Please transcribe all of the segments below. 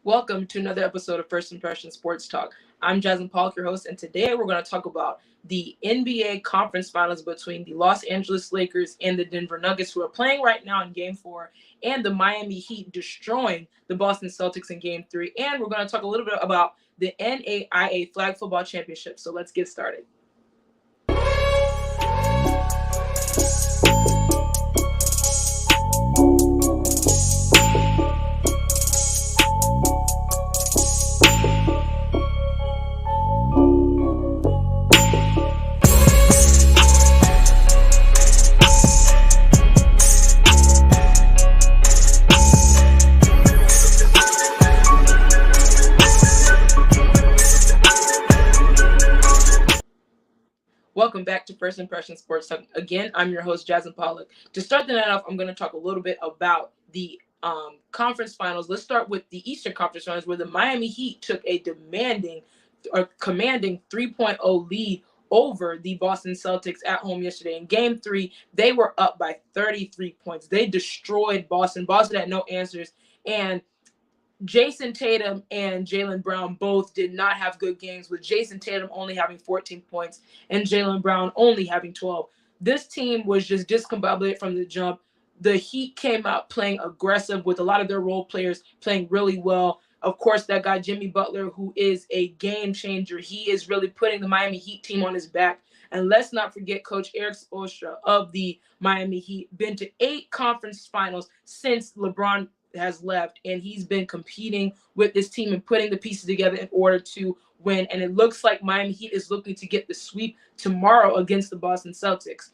Welcome to another episode of First Impression Sports Talk. I'm Jasmine, your host, and today we're going to talk about the NBA Conference Finals between the Los Angeles Lakers and the Denver Nuggets, who are playing right now in Game 4, and the Miami Heat destroying the Boston Celtics in Game 3. And we're going to talk a little bit about the NAIA Flag Football Championship. So let's get started. Welcome back to First Impression Sports Talk. Again, I'm your host, Jasmine Pollock. To start the night off, I'm going to talk a little bit about the conference finals. Let's start with the Eastern Conference Finals, where the Miami Heat took a commanding 3.0 lead over the Boston Celtics at home yesterday. In Game 3, they were up by 33 points. They destroyed Boston. Boston had no answers, and Jason Tatum and Jaylen Brown both did not have good games, with Jason Tatum only having 14 points and Jaylen Brown only having 12. This team was just discombobulated from the jump. The Heat came out playing aggressive, with a lot of their role players playing really well. Of course, that guy Jimmy Butler, who is a game changer, he is really putting the Miami Heat team on his back. And let's not forget Coach Eric Spoelstra of the Miami Heat, been to 8 conference finals since LeBron has left, and he's been competing with this team and putting the pieces together in order to win. And it looks like Miami Heat is looking to get the sweep tomorrow against the Boston Celtics.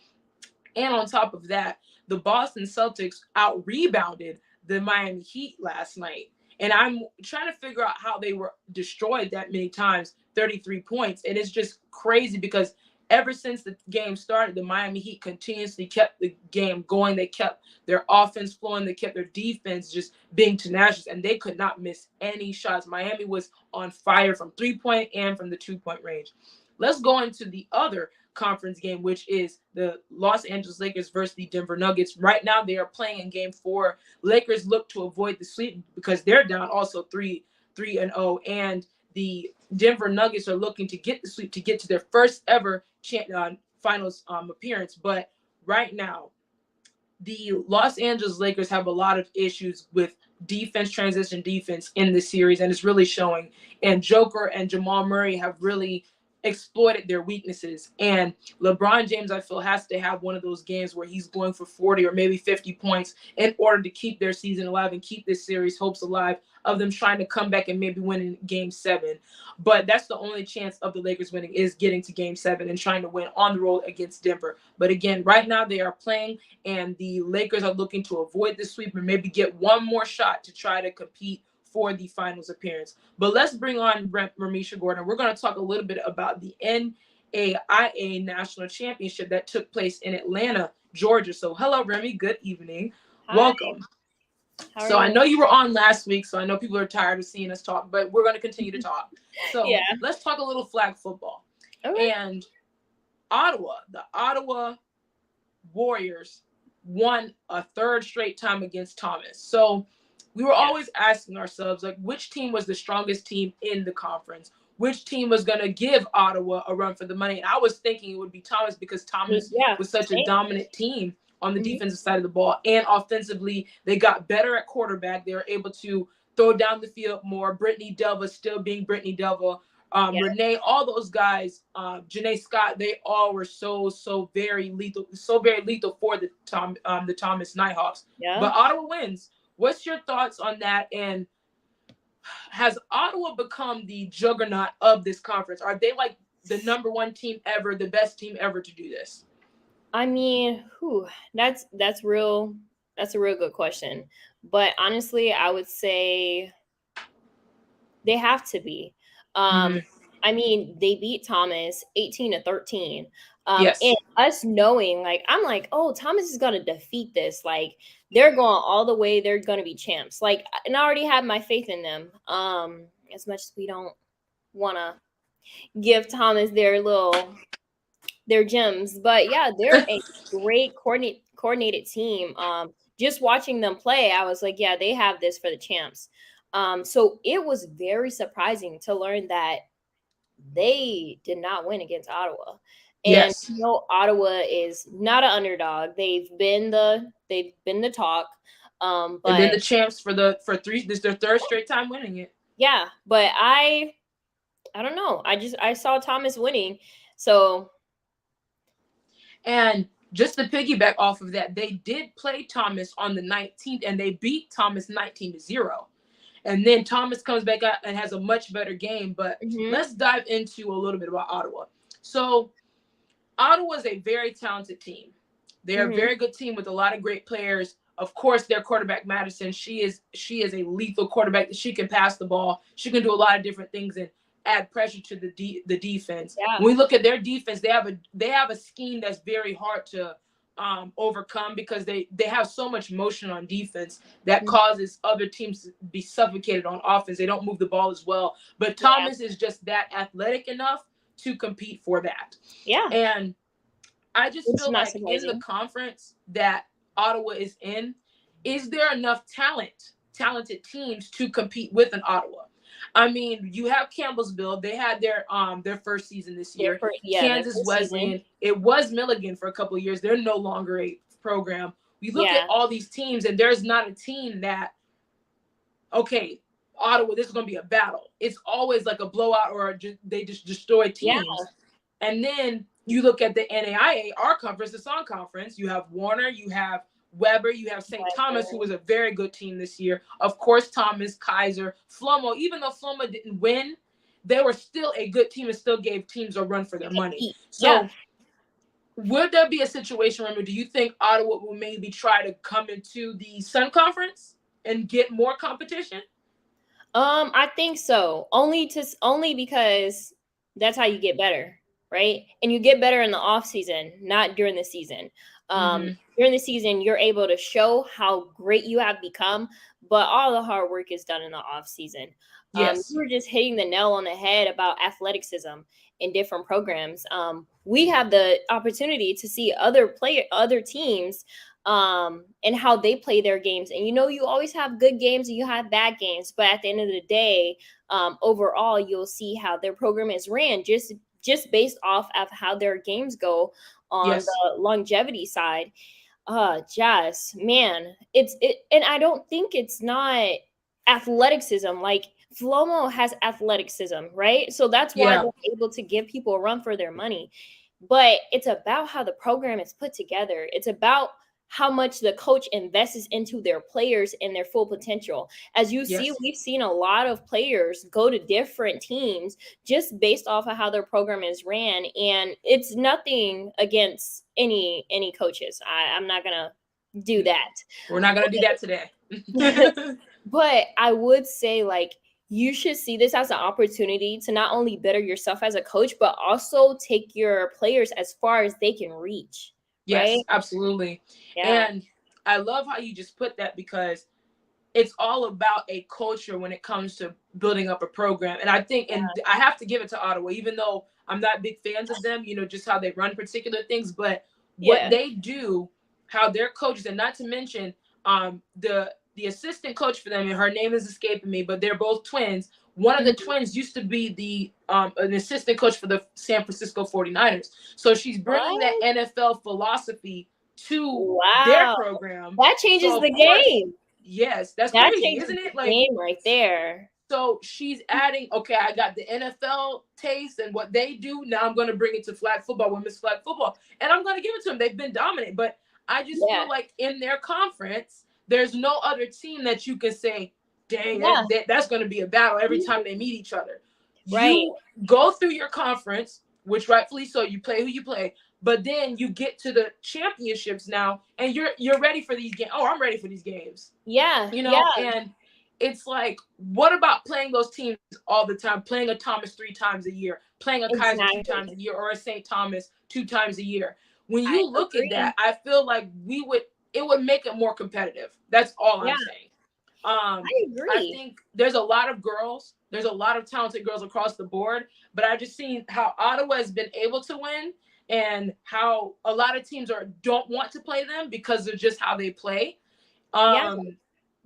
And on top of that, the Boston Celtics out-rebounded the Miami Heat last night. And I'm trying to figure out how they were destroyed that many times, 33 points. And it's just crazy because ever since the game started, the Miami Heat continuously kept the game going. They kept their offense flowing. They kept their defense just being tenacious, and they could not miss any shots. Miami was on fire from 3-point and from the 2-point range. Let's go into the other conference game, which is the Los Angeles Lakers versus the Denver Nuggets. Right now, they are playing in Game 4. Lakers look to avoid the sweep because they're down also 3-0, and the Denver Nuggets are looking to get the sweep to get to their first ever finals appearance. But right now, the Los Angeles Lakers have a lot of issues with transition defense in this series, and it's really showing. And Joker and Jamal Murray have really exploited their weaknesses. And LeBron James, I feel, has to have one of those games where he's going for 40 or maybe 50 points in order to keep their season alive and keep this series hopes alive of them trying to come back and maybe win in Game 7. But that's the only chance of the Lakers winning, is getting to Game 7 and trying to win on the road against Denver. But again, right now they are playing, and the Lakers are looking to avoid the sweep and maybe get one more shot to try to compete for the finals appearance. But let's bring on Ramisha Gordon. We're going to talk a little bit about the NAIA National Championship that took place in Atlanta, Georgia. So hello, Remy. Good evening. Hi. Welcome. So I know you were on last week, so I know people are tired of seeing us talk, but we're going to continue to talk. So Let's talk a little flag football. Okay. And the Ottawa Warriors won a third straight time against Thomas. So we were always asking ourselves, like, which team was the strongest team in the conference? Which team was going to give Ottawa a run for the money? And I was thinking it would be Thomas, because Thomas was such a dominant team on the defensive side of the ball. And offensively, they got better at quarterback. They were able to throw down the field more. Brittany Delva still being Brittany Delva. Renee, all those guys, Janae Scott, they all were so very lethal for the Thomas Nighthawks. Yeah. But Ottawa wins. What's your thoughts on that? And has Ottawa become the juggernaut of this conference? Are they like the number one team ever, the best team ever to do this? I mean, that's a real good question. But honestly, I would say they have to be. I mean, they beat Thomas 18-13. Yes. And us knowing, like, I'm like, oh, Thomas is going to defeat this. Like, they're going all the way. They're going to be champs. Like, and I already had my faith in them. As much as we don't want to give Thomas their gems. But, yeah, they're a great coordinated team. Just watching them play, I was like, yeah, they have this for the champs. So it was very surprising to learn that they did not win against Ottawa. And Yes. Ottawa is not an underdog. They've been the talk. They've been But the champs for three. This is their third straight time winning it. yeah, but I don't know. I saw Thomas winning. So And just to piggyback off of that, they did play Thomas on the 19th, and they beat Thomas 19-0. And then Thomas comes back out and has a much better game. But mhm, let's dive into a little bit about Ottawa. So Ottawa is a very talented team. They're a mhm, very good team with a lot of great players. Of course, their quarterback Madison, she is a lethal quarterback. She can pass the ball. She can do a lot of different things and add pressure to the defense. yeah, When we look at their defense, they have a scheme that's very hard to overcome because they have so much motion on defense that mhm, causes other teams to be suffocated on offense. They don't move the ball as well. But yeah, Thomas is just that athletic enough to compete for that. yeah. And I just It's feel not like in the surprising. conference that Ottawa is in, is there enough talented teams to compete with an Ottawa? I mean, you have Campbellsville. They had their first season this year. Their Kansas first season. Wesleyan. It was Milligan for a couple of years. They're no longer a program. We look at Yeah, all these teams, and there's not a team that, okay, Ottawa, this is going to be a battle. It's always like a blowout, or they just destroy yeah, teams. And then you look at the NAIA, our conference, the Sun Conference. You have Warner, you have Weber, you have St. Thomas, who was a very good team this year. Of course, Thomas, Kaiser, Flomo. Even though Flomo didn't win, they were still a good team and still gave teams a run for their money. yeah. So, would there be a situation, remember, do you think Ottawa will maybe try to come into the Sun Conference and get more competition? I think so. Only because that's how you get better, right? And you get better in the off season, not during the season. Mm-hmm. During the season, you're able to show how great you have become, but all the hard work is done in the off season. You Yes. were just hitting the nail on the head about athleticism in different programs. We have the opportunity to see other teams and how they play their games. And you always have good games and you have bad games, but at the end of the day, overall, you'll see how their program is ran just based off of how their games go on Yes. the longevity side. Jazz, man, and I don't think it's not athleticism. Like Flomo has athleticism, right? So that's why Yeah. they're able to give people a run for their money. But it's about how the program is put together. It's about how much the coach invests into their players and their full potential. As you see, Yes. we've seen a lot of players go to different teams just based off of how their program is ran. And it's nothing against any coaches. I'm not gonna do that. We're not gonna do that today. But I would say, like, you should see this as an opportunity to not only better yourself as a coach, but also take your players as far as they can reach, right? Yes, absolutely. Yeah, And I love how you just put that because it's all about a culture when it comes to building up a program. And I think, and I have to give it to Ottawa, even though I'm not big fans of them, just how they run particular things, but what yeah. they do, how their coaches, and not to mention the assistant coach for them, and her name is escaping me, but they're both twins. One of the Mhm. twins used to be the an assistant coach for the San Francisco 49ers. So she's bringing that What? NFL philosophy to their Wow. program. That changes So the of course, game. yes, that's That crazy, changes isn't it? the Like, game right there. so she's adding, okay, I got the NFL taste and what they do. Now I'm going to bring it to flag football, women's flag football, and I'm going to give it to them. They've been dominant, but I just Yeah. feel like in their conference, there's no other team that you can say, dang, Yeah. that's going to be a battle every time they meet each other. Right. You go through your conference, which rightfully so, you play who you play, but then you get to the championships now, and you're ready for these games. Oh, I'm ready for these games, Yeah. Yeah. and it's like, what about playing those teams all the time? Playing a Thomas 3 times a year, playing a Kaiser 2 times Exactly. a year, or a St. Thomas 2 times a year. When I you look at agree. that, I feel like it would make it more competitive. That's all Yeah. I'm saying. Um, I I agree. think there's a lot of girls, there's a lot of talented girls across the board, but I just seen how Ottawa has been able to win and how a lot of teams don't want to play them because of just how they play. Yeah. Um,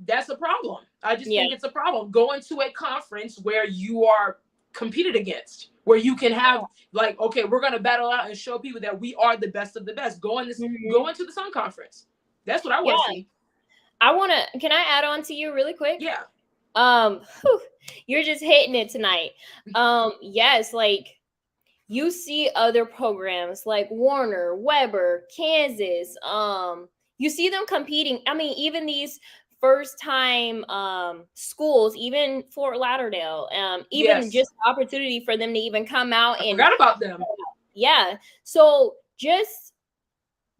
that's a problem. I just Yeah. think it's a problem. Go into a conference where you are competed against, where you can have like, okay, we're gonna battle out and show people that we are the best of the best. Go Mhm. into the Sun Conference. That's what I Yeah. want to see. Can I add on to you really quick? Yeah. Whew, you're just hitting it tonight. Yes, like you see other programs like Warner, Weber, Kansas. You see them competing. I mean, even these first time schools, even Fort Lauderdale, even Yes. just the opportunity for them to even come out I and forgot about them. yeah. So just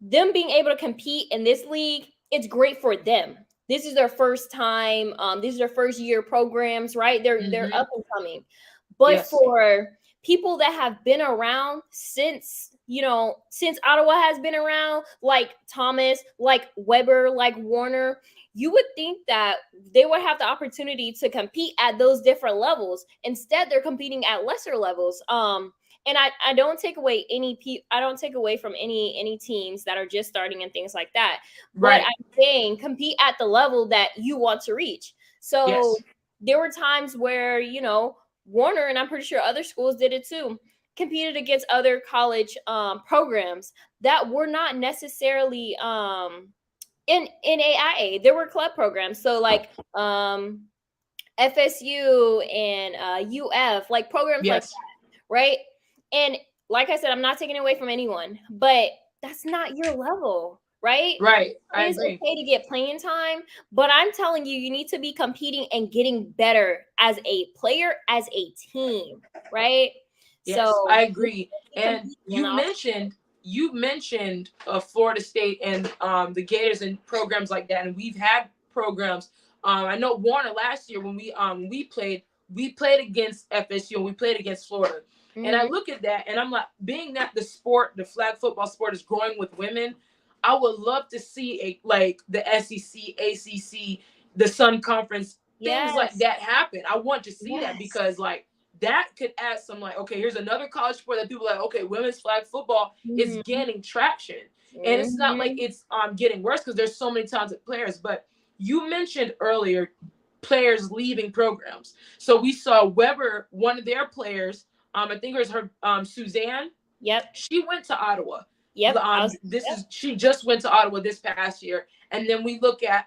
them being able to compete in this league, it's great for them. This is their first time. These are their first year programs, right? They're Hmm. up and coming. But Yes. for people that have been around since since Ottawa has been around, like Thomas, like Weber, like Warner, you would think that they would have the opportunity to compete at those different levels. Instead, they're competing at lesser levels. And I don't take away I don't take away from any teams that are just starting and things like that. But Right. I'm saying compete at the level that you want to reach. So Yes. there were times where, Warner, and I'm pretty sure other schools did it too, competed against other college programs that were not necessarily in AIA. There were club programs. So like FSU and UF, like programs like Yes. that, right? And like I said, I'm not taking away from anyone, but that's not your level, right? Right. It I is agree. okay to get playing time, but I'm telling you, you need to be competing and getting better as a player, as a team, right? Yes, So I you agree. need to be And competing, you know? you mentioned Florida State and the Gators and programs like that, and we've had programs. I know Warner last year when we played against FSU and we played against Florida. And I Hmm. look at that and I'm like, being that the flag football sport is growing with women, I would love to see like the SEC, ACC, the Sun Conference, things like Yes, that happen. I want to see that yes. because like that could add some like, okay, here's another college sport that people are like, okay, women's flag football is Hmm. gaining traction. And it's not like Hmm. it's getting worse because there's so many talented players. But you mentioned earlier players leaving programs. So we saw Weber, one of their players, I think it was her Suzanne, Yep, she went to Ottawa. yep. I was, This yep. is she just went to Ottawa this past year, and then we look at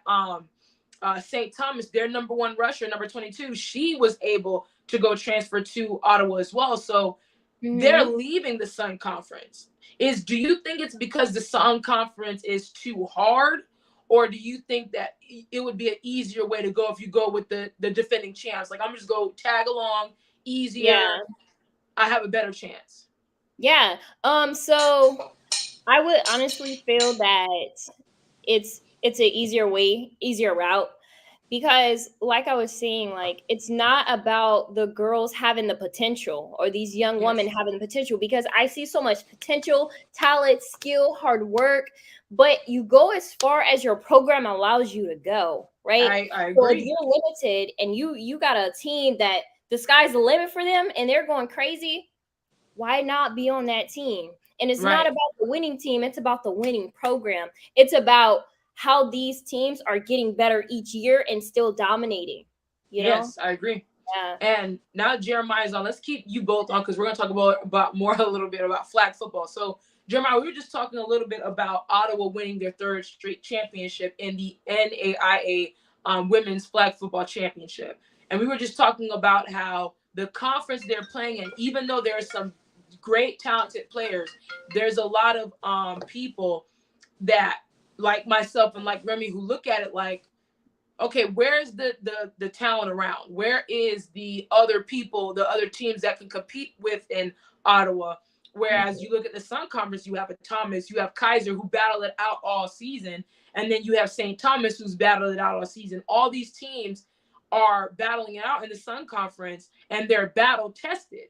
St. Thomas, their number one rusher, number 22. She was able to go transfer to Ottawa as well. So they're Hmm. leaving the Sun Conference. Do you think it's because the Sun Conference is too hard, or do you think that it would be an easier way to go if you go with the defending champs? Like I'm just go tag along, Yeah, easier. I have a better chance. yeah. So I would honestly feel that it's an easier route, because like I was saying, like it's not about the girls having the potential or these young women Yes, having the potential, because I see so much potential, talent, skill, hard work, but you go as far as your program allows you to go, right? I So if agree. you're limited and you got a team that the sky's the limit for them and they're going crazy, why not be on that team? And it's not Right. about the winning team, it's about the winning program. It's about how these teams are getting better each year and still dominating, you know? Yes, I agree. Yeah. And now Jeremiah's on. Let's keep you both on because we're gonna talk about more a little bit about flag football. So Jeremiah, we were just talking a little bit about Ottawa winning their third straight championship in the NAIA Women's Flag Football Championship, and we were just talking about how the conference they're playing in, even though there are some great talented players, there's a lot of people that like myself and like Remy who look at it like, okay, where's the talent around? Where is the other people, the other teams that can compete with in Ottawa? Whereas you look at the Sun Conference, you have a Thomas, you have Kaiser who battled it out all season, and then you have St. Thomas who's battled it out all season. All these teams are battling it out in the Sun Conference, and they're battle tested.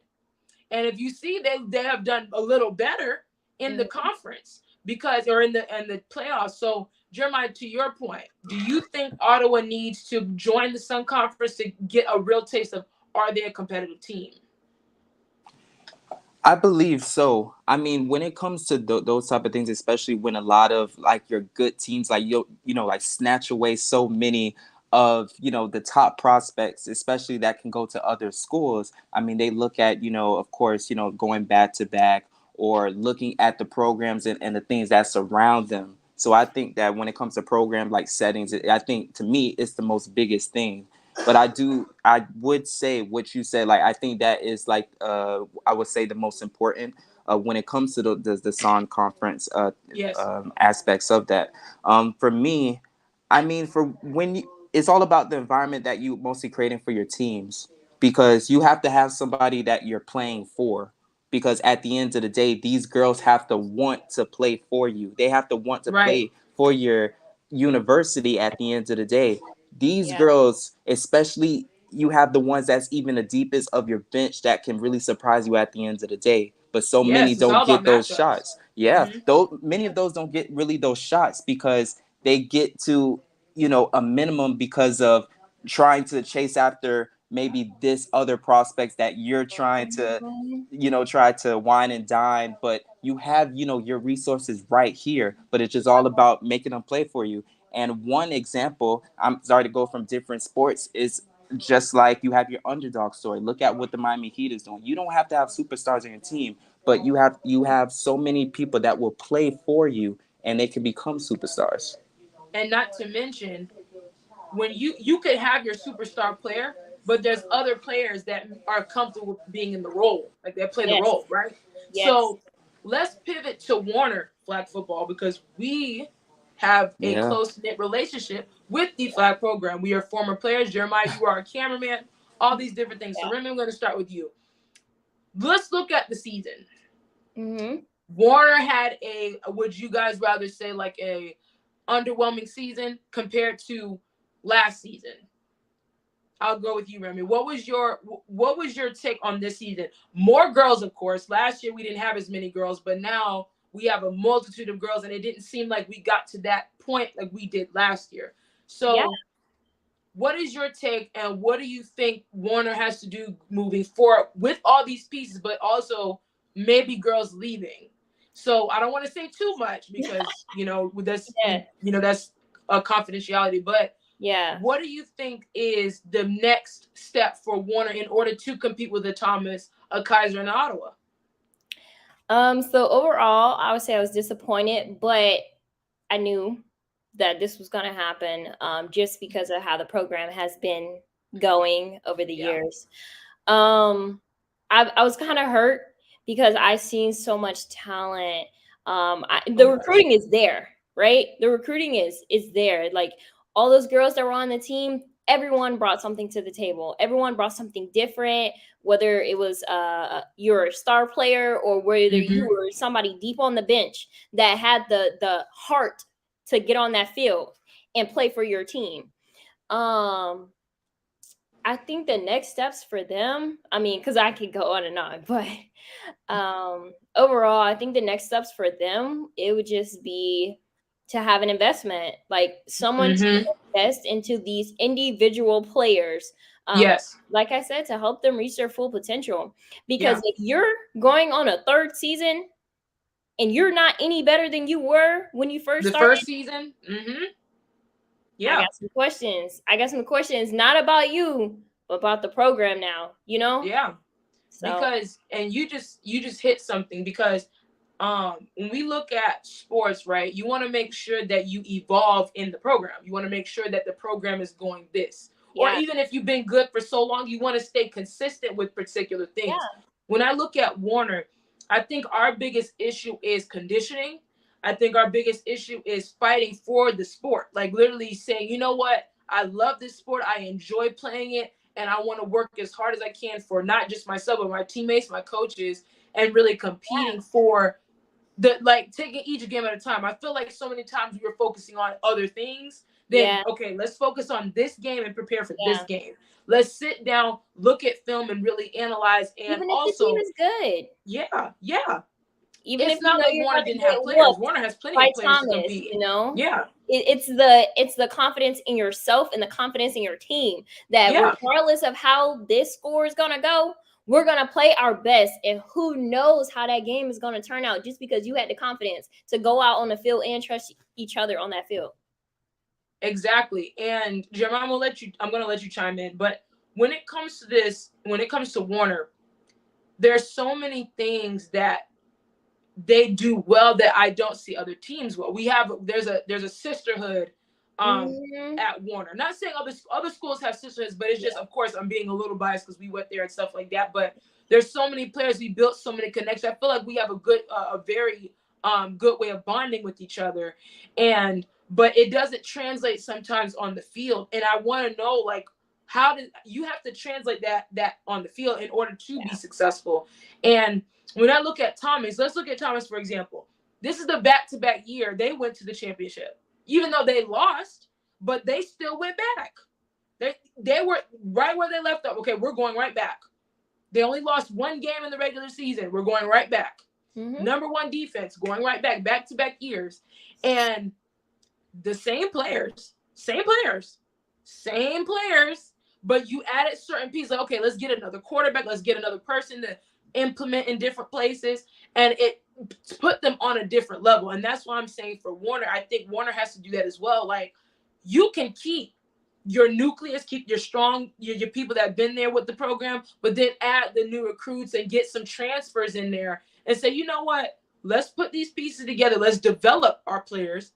And if you see, they have done a little better in the Mhm. conference because or in the playoffs. So Jeremiah, to your point, do you think Ottawa needs to join the Sun Conference to get a real taste of are they a competitive team? I believe so. I mean, when it comes to those type of things, especially when a lot of like your good teams, like you know, like snatch away so many of, the top prospects, especially that can go to other schools. I mean, they look at, of course, going back to back, or looking at the programs and the things that surround them. So I think that when it comes to program like settings, I think to me it's the most biggest thing. But I would say what you said. Like, I think that is like, I would say the most important when it comes to the SON conference Yes. aspects of that. For me, I mean, for when it's all about the environment that you mostly creating for your teams, because you have to have somebody that you're playing for. Because at the end of the day, these girls have to want to play for you. They have to want to Right. play for your university at the end of the day. These Yeah. girls, especially, you have the ones that's even the deepest of your bench that can really surprise you at the end of the day. But so many Yes, it's don't all about get those matchups. shots. Yeah, Hmm. though many of those don't get really those shots because they get to, a minimum because of trying to chase after maybe this other prospects that you're trying to, Mhm. try to wine and dine, but you have, your resources right here, but it's just all about making them play for you. And one example, I'm sorry to go from different sports, is just like you have your underdog story. Look at what the Miami Heat is doing. You don't have to have superstars on your team, but you have so many people that will play for you and they can become superstars. And not to mention, when you could have your superstar player, but there's other players that are comfortable being in the role, like they play the Yes. role, right? Yes. So let's pivot to Warner flag football because we have a Yeah. close knit relationship with the flag program. We are former players. Jeremiah, you are a cameraman, all these different things. So Yeah. Remy, I'm going to start with you. Let's look at the season. Mhm. Warner had would you guys rather say like a underwhelming season compared to last season? I'll go with you, Remy. What was your take on this season? More girls, of course. Last year we didn't have as many girls, but now we have a multitude of girls, and it didn't seem like we got to that point like we did last year. Yeah. So, what is your take, and what do you think Warner has to do moving forward with all these pieces, but also maybe girls leaving? So I don't want to say too much because with this, Yeah. that's a confidentiality, but Yeah. what do you think is the next step for Warner in order to compete with a Thomas, a Kaiser, and Ottawa? So overall, I would say I was disappointed, but I knew that this was going to happen, just because of how the program has been going over the Yeah. years. Um, I was kind of hurt because I seen so much talent. The recruiting is there, right? The recruiting is there. Like all those girls that were on the team, everyone brought something to the table. Everyone brought something different. Whether it was you're a star player or whether you Mm-hmm. were somebody deep on the bench that had the heart to get on that field and play for your team. Um, I think the next steps for them, I mean, because I could go on and on, but overall, I think the next steps for them, it would just be to have an investment, like someone to Mm-hmm. invest into these individual players. Um, Yes. like I said, to help them reach their full potential. Because Yeah. if you're going on a third season and you're not any better than you were when you first The started, first season. Mm-hmm. I Yeah. got some questions. I got some questions, not about you, but about the program now, you know? Yeah. So, Because and you just hit something because when we look at sports, right, you want to make sure that you evolve in the program. You want to make sure that the program is going this. Or yeah, even if you've been good for so long, you want to stay consistent with particular things. yeah, When I look at Warner, I think our biggest issue is conditioning. I think our biggest issue is fighting for the sport. Like literally saying, you know what? I love this sport. I enjoy playing it. And I want to work as hard as I can for not just myself, but my teammates, my coaches, and really competing for the like taking each game at a time. I feel like so many times we were focusing on other things. Then yeah, okay, let's focus on this game and prepare for this yeah. game. Let's sit down, look at film, and really analyze. And Even if the team also, is good, yeah, even if it's you not know like you're Warner gonna didn't get have players. whooped Warner has plenty by of players to Thomas, compete. you know, Yeah, it's the confidence in yourself and the confidence in your team that yeah, regardless of how this score is gonna go, we're gonna play our best, and who knows how that game is gonna turn out just because you had the confidence to go out on the field and trust each other on that field. Exactly. And Jeremiah, I'm gonna let you chime in. But when it comes to Warner, there's so many things that they do well that I don't see other teams well. There's a sisterhood Mm-hmm. at Warner. Not saying other schools have sisterhoods, but it's just, of course, I'm being a little biased because we went there and stuff like that. But there's so many players, we built so many connections. I feel like we have a very good way of bonding with each other, and but it doesn't translate sometimes on the field. And I want to know, like, how did you have to translate that on the field in order to be successful? And when I look at Thomas, let's look at Thomas for example. This is the back-to-back year they went to the championship, even though they lost, but they still went back. They were right where they left off. Okay, we're going right back. They only lost one game in the regular season. We're going right back. Mm-hmm. Number one defense, going right back-to-back years, and the same players, but you added certain pieces. Like, okay, let's get another quarterback. Let's get another person to implement in different places, and it put them on a different level. And that's why I'm saying for Warner, I think Warner has to do that as well. Like, you can keep your nucleus, keep your strong, your people that have been there with the program, but then add the new recruits and get some transfers in there and say, you know what, let's put these pieces together. Let's develop our players.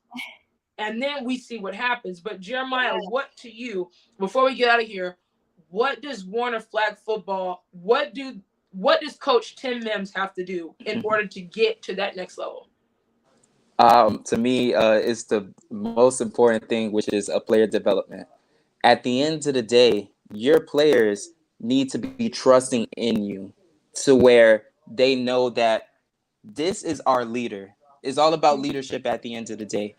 And then we see what happens. But Jeremiah, what to you, before we get out of here, what does Warner flag football, what does Coach Tim Mims have to do in order to get to that next level? To me, it's the most important thing, which is a player development. At the end of the day, your players need to be trusting in you to where they know that this is our leader. It's all about leadership at the end of the day.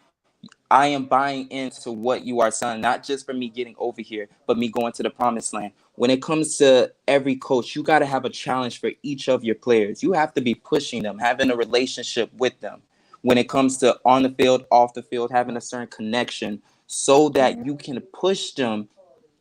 I am buying into what you are selling, not just for me getting over here, but me going to the promised land. When it comes to every coach, you got to have a challenge for each of your players. You have to be pushing them, having a relationship with them. When it comes to on the field, off the field, having a certain connection so that you can push them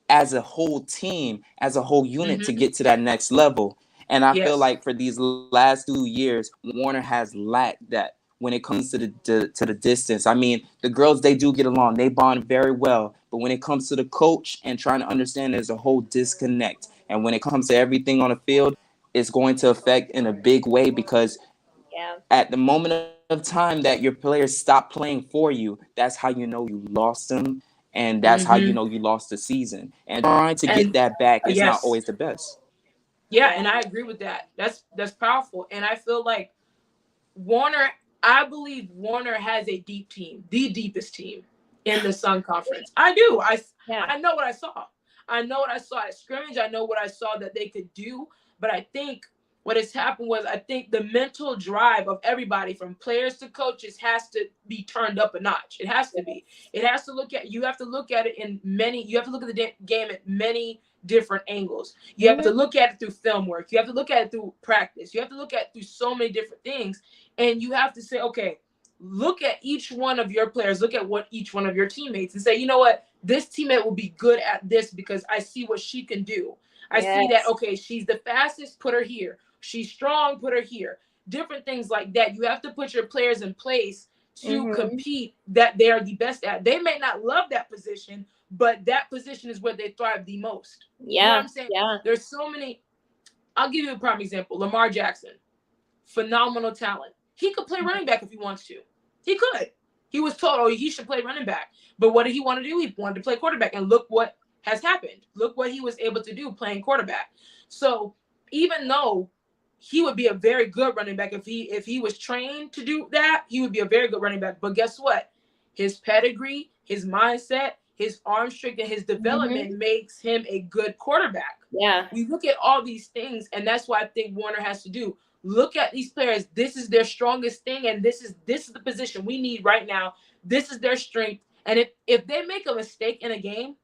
as a whole team, as a whole unit to get to that next level. And I feel Yes. like for these last 2 years, Warner has lacked that when it comes to the distance. I mean, the girls, they do get along, they bond very well, but when it comes to the coach and trying to understand, there's a whole disconnect. And when it comes to everything on the field, it's going to affect in a big way because at the moment of time that your players stop playing for you, that's how you know you lost them, and that's how you know you lost the season. And trying to get And that back is not yes. always the best. Yeah, and I agree with that. That's powerful. And I feel like Warner, I believe Warner has a deep team, the deepest team in the Sun Conference. I do. I know what I saw. I know what I saw at scrimmage. I know what I saw that they could do. But I think what has happened was, I think the mental drive of everybody from players to coaches has to be turned up a notch. It has to be. You have to look at it you have to look at the game at many different angles. You have to look at it through film work. You have to look at it through practice. You have to look at it through so many different things. And you have to say, okay, look at each one of your players, look at what each one of your teammates, and say, you know what, this teammate will be good at this because I see what she can do. I see that, okay, she's the fastest, put her here. She's strong, put her here. Different things like that. You have to put your players in place to compete that they are the best at. They may not love that position, but that position is where they thrive the most. You know what I'm saying? There's so many. I'll give you a prime example. Lamar Jackson, phenomenal talent. He could play running back if he wants to. He could. He was told, oh, he should play running back. But what did he want to do? He wanted to play quarterback. And look what has happened. Look what he was able to do playing quarterback. So even though he would be a very good running back if he was trained to do that, he would be a very good running back. But guess what? His pedigree, his mindset, his arm strength, and his development makes him a good quarterback. Yeah. We look at all these things, and that's what I think Warner has to do. Look at these players. This is their strongest thing, and this is the position we need right now. This is their strength. And if they make a mistake in a game,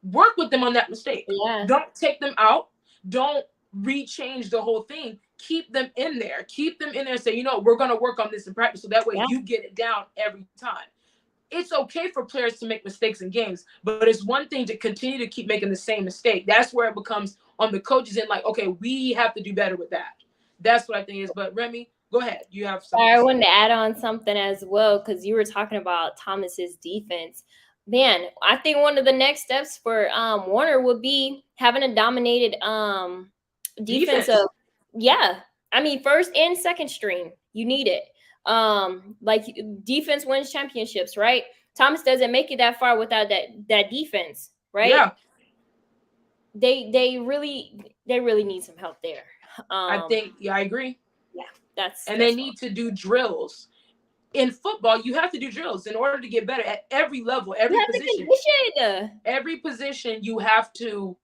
work with them on that mistake. Yeah. Don't take them out. Don't rechange the whole thing. Keep them in there. Keep them in there and say, you know, we're going to work on this in practice. So that way you get it down every time. It's okay for players to make mistakes in games, but it's one thing to continue to keep making the same mistake. That's where it becomes on the coaches and like, okay, we have to do better with that. That's what I think is. But Remy, go ahead. You have something. I wanted to add on something as well, because you were talking about Thomas's defense. Man, I think one of the next steps for Warner would be having a dominated defensive. Defense. Yeah, I mean first and second string, you need it. Like defense wins championships, right? Thomas doesn't make it that far without that defense, right? Yeah, They really need some help there. I think. Yeah, I agree. Yeah, that's And they fine. need to do drills. In football, you have to do drills in order to get better at every level, You every have to position. condition. Every position you have to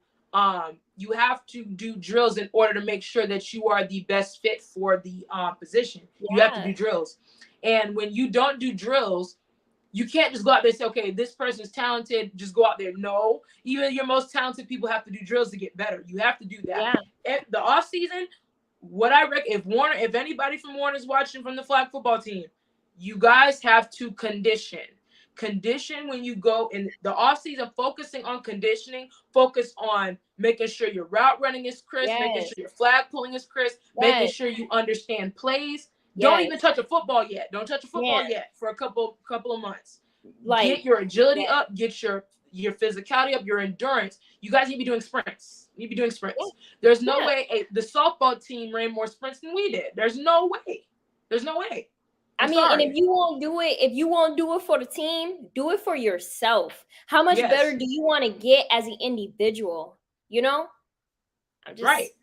do drills in order to make sure that you are the best fit for the position. You have to Yeah, do drills. And when you don't do drills, you can't just go out there and say, okay, this person's talented, just go out there. No, even your most talented people have to do drills to get better. You have to do that. yeah, At the off season, what I reckon, if anybody from Warner's watching from the flag football team, you guys have to condition when you go in the off season, focusing on conditioning, focus on making sure your route running is crisp, making yes, sure your flag pulling is crisp, making yes, sure you understand plays. Don't even yes, touch a football yet. Don't touch a football man. yet for a couple of months. Like, Get your agility yeah, up, get your physicality up, your endurance. You guys need to be doing sprints. You need to be doing yeah, sprints. There's no yeah. way the softball team ran more sprints than we did. There's no way. There's no way. I I'm mean, and if sorry. you won't do it, for the team, do it for yourself. How much better Yes. do you want to get as an individual? You know, I'm Right. just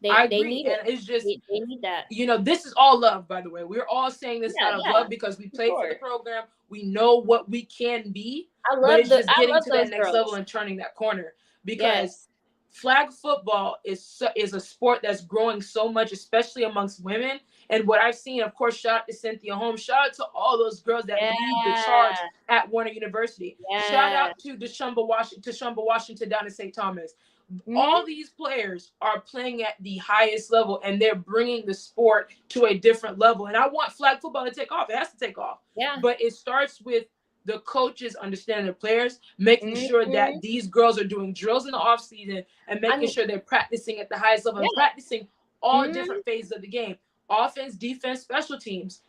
I they agree. need it. And it's just, They need that. this is all love, by the way. We're all saying this Yeah, out of yeah, love because we for played for the sure. program. We know what we can be, but it's just I getting love to that those next level girls. and turning that corner because Yes. flag football is a sport that's growing so much, especially amongst women. And what I've seen, of course, shout out to Cynthia Holmes, shout out to all those girls that lead the charge Yeah. at Warner University. Shout Yeah. out to Washington down in St. Thomas. Hmm. All these players are playing at the highest level and they're bringing the sport to a different level. And I want flag football to take off. It has to take off. Yeah. But it starts with the coaches understanding their players, making sure Hmm. that these girls are doing drills in the off season and I making mean, sure they're practicing at the highest level and yeah. practicing all Hmm. different phases of the game. Offense, defense, special teams,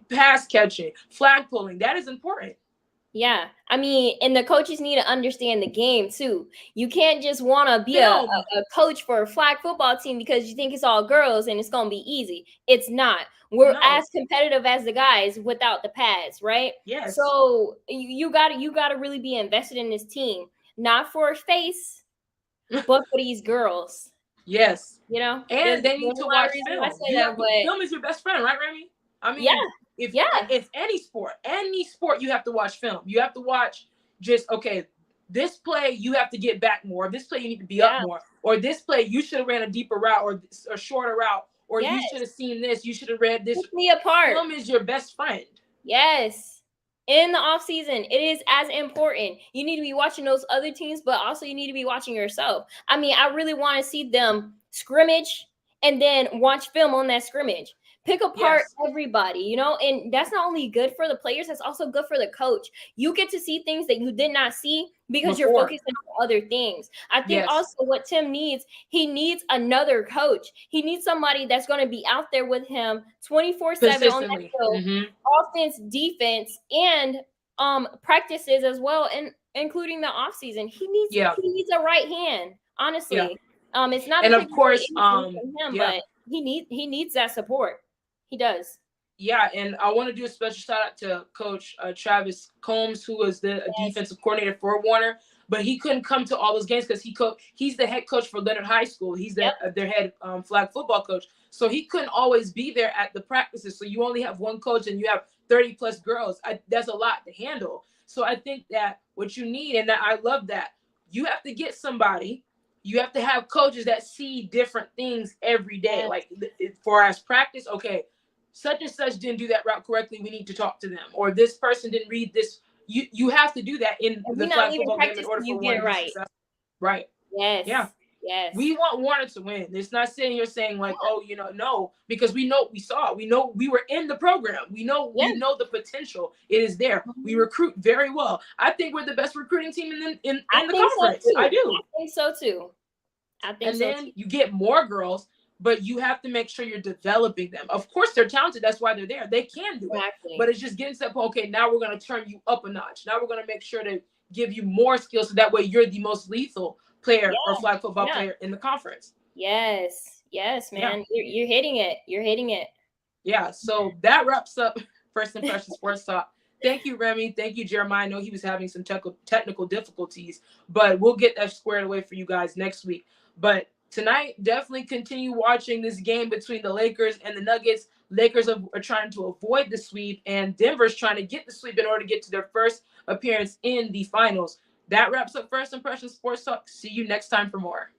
pass catching, flag pulling. That is important. Yeah. I mean, and the coaches need to understand the game too. You can't just want to be Film. a coach for a flag football team because you think it's all girls and it's going to be easy. It's not. We're No. as competitive as the guys without the pads, right? Yes. So you got to really be invested in this team, not for a face, but for these girls. Yes. You know, And they need there's to a lot of watch reasons why I film. say that, but Film is your best friend, right, Remy? I yeah, mean, if yeah, if any sport, you have to watch film. You have to watch just okay. This play you have to get back more. This play you need to be up yeah, more. Or this play you should have ran a deeper route or a shorter route. Or you should yes. have seen this. You should have read this. Pick me apart. Film is your best friend. Yes. In the off season, it is as important. You need to be watching those other teams, but also you need to be watching yourself. I mean, I really want to see them scrimmage and then watch film on that scrimmage. Pick apart Yes. everybody, and that's not only good for the players, that's also good for the coach. You get to see things that you did not see because you're Before. focusing on other things. I think Yes. also what Tim needs, he needs another coach. He needs somebody that's going to be out there with him 24/7 on that Consistently. field, offense, defense, and practices as well, and including the off season. Yeah. He needs a right hand, Yeah. honestly. It's not And to of take away course, anything from him, yeah. but he needs that support. He does. Yeah, and I want to do a special shout out to Coach Travis Combs, who was the Yes. defensive coordinator for Warner, but he couldn't come to all those games because he's the head coach for Leonard High School. He's their head flag football coach, so he couldn't always be there at the practices. So you only have one coach and you have 30 plus girls. That's a lot to handle. So I think that what you need, and I love that, you have to get somebody. You have to have coaches that see different things every day. Yes. Like for as practice, okay, such and such didn't do that route correctly. We need to talk to them. Or this person didn't read this. You have to do that in And the we're not flag even football game in practicing, order you for get one it to be right. successful. Right. Yes. Yeah. Yes. We want Warner to win. It's not sitting here saying like, oh, no, because we know we saw it. We know we were in the program. We know the potential. It is there. We recruit very well. I think we're the best recruiting team in the conference. So too. I do. I think so too. And then you get more girls, but you have to make sure you're developing them. Of course, they're talented. That's why they're there. They can do it. Exactly. But it's just getting to that point, okay, now we're going to turn you up a notch. Now we're going to make sure to give you more skills so that way you're the most lethal player or flag football player in the conference. Yes, man. You're hitting it. You're hitting it. Yeah, so that wraps up First Impression Sports Talk. Thank you, Remy. Thank you, Jeremiah. I know he was having some technical difficulties, but we'll get that squared away for you guys next week. But tonight, definitely continue watching this game between the Lakers and the Nuggets. Lakers are trying to avoid the sweep, and Denver's trying to get the sweep in order to get to their first appearance in the finals. That wraps up First Impression Sports Talk. See you next time for more.